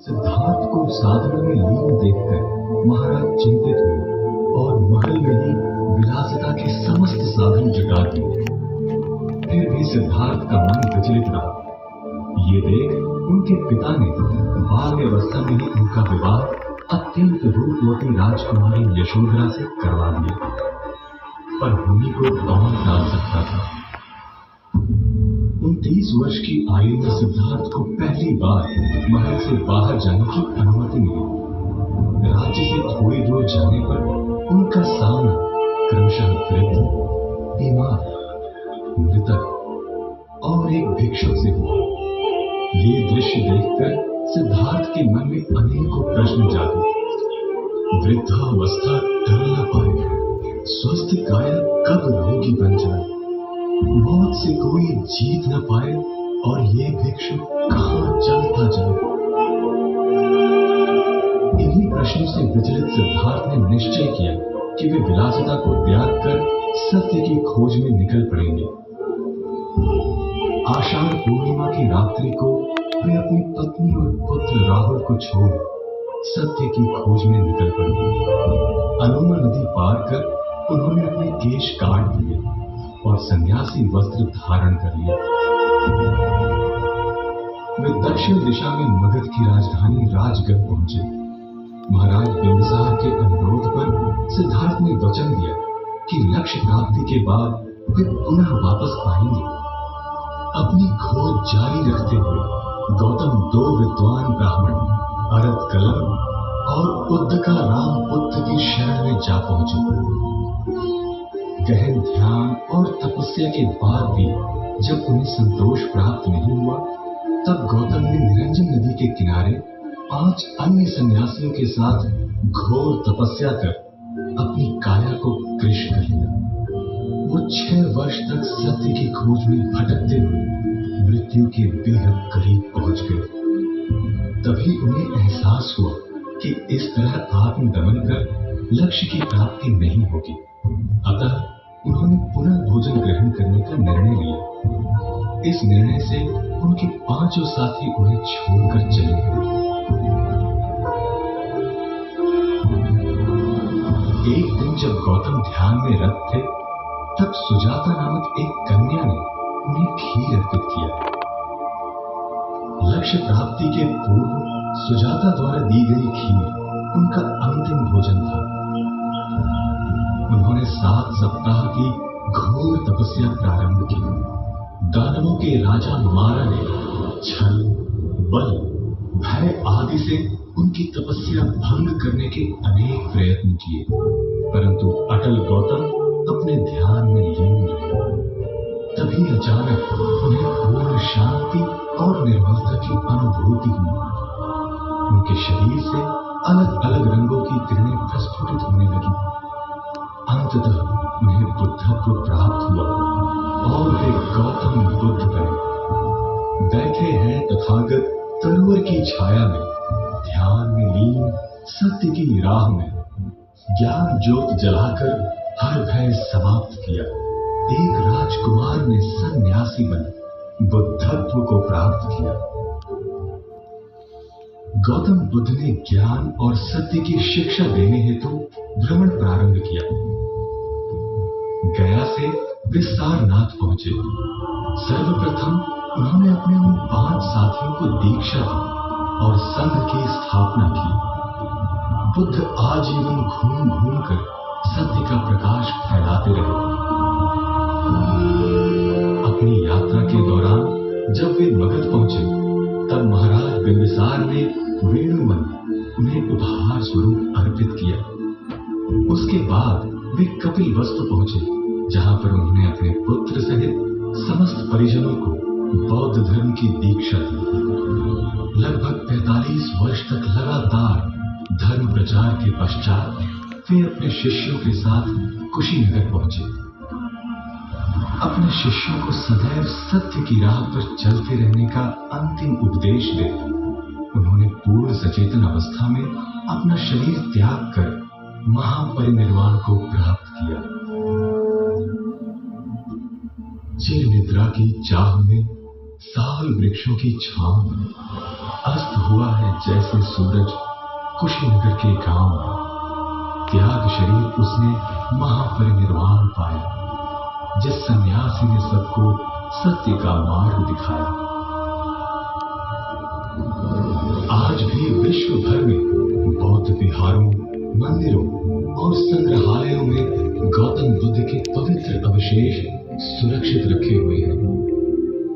सिद्धार्थ को साधना में लीन देखकर महाराज चिंतित हुए और महल में ही विलासिता के समस्त साधन जुटा दिए। फिर भी सिद्धार्थ का मन विचलित रहा। ये देख उनके पिता ने बाल्यावस्था में ही उनका विवाह अत्यंत रूपवती राजकुमारी यशोधरा से करवा दिया। पर मुनि को कौन टाल सकता था। 29 वर्ष की आयु में सिद्धार्थ को पहली बार महल से बाहर जाने की अनुमति मिली। राज्य से थोड़ी दूर जाने पर उनका सामना क्रमशः वृद्ध, बीमार, मृतक और एक भिक्षुक से हुआ। ये दृश्य देखकर सिद्धार्थ के मन में अनेकों प्रश्न जागे। वृद्धावस्था टल न पाए, स्वस्थ काया कब रोगी बन जाए, मौत से कोई जीत न पाए और ये भिक्षु कहां चलता जाए। इन्हीं प्रश्नों से विचलित सिद्धार्थ ने निश्चय किया कि वे विलासिता को त्याग कर सत्य की खोज में निकल पड़ेंगे। आषाढ़ पूर्णिमा की रात्रि को वे अपनी पत्नी और पुत्र राहुल को छोड़ सत्य की खोज में निकल पड़े। अनुमा नदी पार कर उन्होंने अपने केश काट दिए और सन्यासी वस्त्र धारण कर लिया। वे दक्षिण दिशा में मगध की राजधानी राजगढ़ पहुंचे। महाराज बिंबिसार के अनुरोध पर सिद्धार्थ ने वचन दिया कि लक्ष्य प्राप्ति के बाद वे पुनः वापस आएंगे। अपनी खोज जारी रखते हुए गौतम 2 विद्वान ब्राह्मण अरत कलम और उद्दका राम पुत्र की शरण में जा पहुंचे। गहन ध्यान और तपस्या के बाद भी जब उन्हें संतोष प्राप्त नहीं हुआ, तब गौतम ने निरंजन नदी के किनारे 5 अन्य सन्यासियों के साथ घोर तपस्या कर अपनी काया को कृश कर लिया। वो 6 वर्ष तक सत्य की खोज में भटकते हुए मृत्यु के बेहद करीब पहुंच गए। तभी उन्हें एहसास हुआ कि इस तरह आत्मदमन कर लक्ष्य की प्राप्ति नहीं होगी। अतः उन्होंने पुनः भोजन ग्रहण करने का निर्णय लिया। इस निर्णय से उनके 5 साथी उन्हें छोड़कर चले गए। एक दिन जब गौतम ध्यान में रत थे, तब सुजाता नामक एक कन्या ने उन्हें खीर अर्पित किया। लक्ष्य प्राप्ति के पूर्व सुजाता द्वारा दी गई खीर उनका अंतिम भोजन था। उन्होंने 7 सप्ताह की घोर तपस्या प्रारंभ की। दानवों के राजा मारा ने छल, बल, भय आदि से उनकी तपस्या भंग करने के अनेक प्रयत्न किए, परंतु अटल गौतम अपने ध्यान में लीन रहे। तभी अचानक उन्हें पूर्ण शांति और निर्मलता की अनुभूति हुई। उनके शरीर से अलग अलग रंगों की किरणें प्रस्फुटित होने लगी। अंततः उन्हें बुद्धत्व प्राप्त हुआ और वे गौतम बुद्ध बने। बैठे हैं तथागत तरुवर की छाया में, ध्यान में लीन सत्य की राह में। ज्ञान ज्योत जलाकर हर भय समाप्त किया। एक राजकुमार ने सन्यासी बन बुद्धत्व को प्राप्त किया। गौतम बुद्ध ने ज्ञान और सत्य की शिक्षा देने हेतु भ्रमण प्रारंभ किया। गया से वे सारनाथ पहुंचे। सर्वप्रथम उन्होंने अपने उन 5 साथियों को दीक्षा दी और संघ की स्थापना की। बुद्ध आजीवन घूम घूम कर सत्य का प्रकाश फैलाते रहे। अपनी यात्रा के दौरान जब वे मगध पहुंचे, तब महाराज बिंबिसार ने वेणुवन उन्हें उपहार स्वरूप अर्पित किया। उसके बाद वे कपिलवस्तु पहुंचे, जहां पर उन्होंने अपने पुत्र सहित समस्त परिजनों को बौद्ध धर्म की दीक्षा दी। लगभग 45 वर्ष तक लगातार धर्म प्रचार के पश्चात वे अपने शिष्यों के साथ कुशीनगर पहुंचे। अपने शिष्यों को सदैव सत्य की राह पर चलते रहने का अंतिम उपदेश दे उन्होंने पूर्ण सचेतन अवस्था में अपना शरीर त्याग कर महापरिनिर्वाण को प्राप्त किया। चिर निद्रा की चाह में साल वृक्षों की छांव में अस्त हुआ है जैसे सूरज कुशीनगर के गांव में। त्याग शरीर उसने महापरिनिर्वाण पाया, जिस सन्यासी ने सबको सत्य का मार्ग दिखाया। आज भी विश्व भर में बौद्ध विहारों, मंदिरों और संग्रहालयों में गौतम बुद्ध के पवित्र अवशेष सुरक्षित रखे हुए हैं।